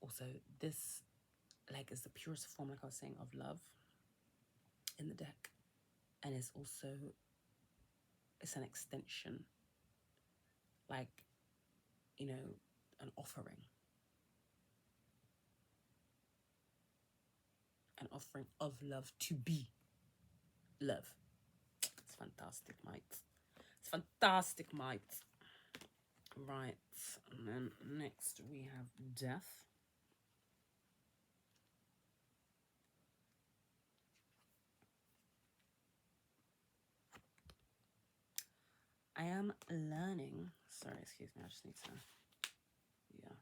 Also, this, like, is the purest form, like I was saying, of love in the deck. And it's also, it's an extension, like, you know, an offering. An offering of love to be love. It's fantastic, mate. It's fantastic, mate. Right, and then next we have death. I am learning. Sorry, excuse me. I just need to. Yeah.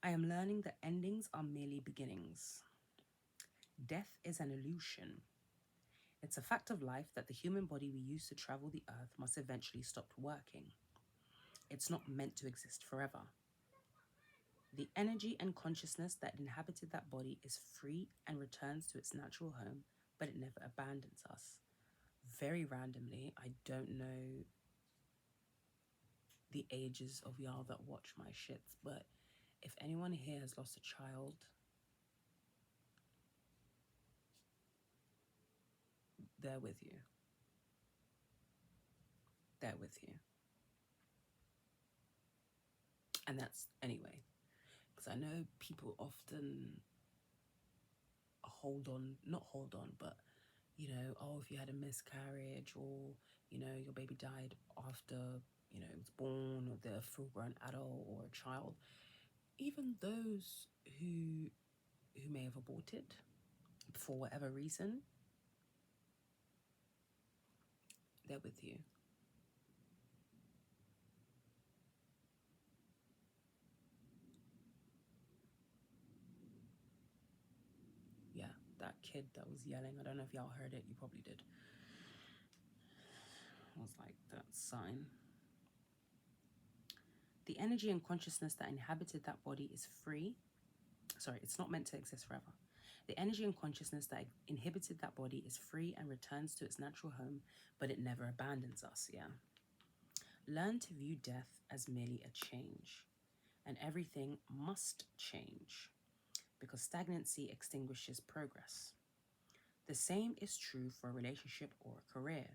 I am learning that endings are merely beginnings. Death is an illusion. It's a fact of life that the human body we use to travel the earth must eventually stop working. It's not meant to exist forever. The energy and consciousness that inhabited that body is free and returns to its natural home, but it never abandons us. Very randomly, I don't know the ages of y'all that watch my shits, but if anyone here has lost a child, they're with you. They're with you. And that's anyway, because I know people often not hold on, but, you know, oh, if you had a miscarriage, or, you know, your baby died after, you know, it was born, or they're a full-grown adult or a child, even those who may have aborted for whatever reason, they're with you. Yeah, that kid that was yelling, I don't know if y'all heard it, you probably did. It was like that sign. The energy and consciousness that inhabited that body is free. Sorry, it's not meant to exist forever. The energy and consciousness that inhibited that body is free and returns to its natural home, but it never abandons us, yeah? Learn to view death as merely a change, and everything must change, because stagnancy extinguishes progress. The same is true for a relationship or a career.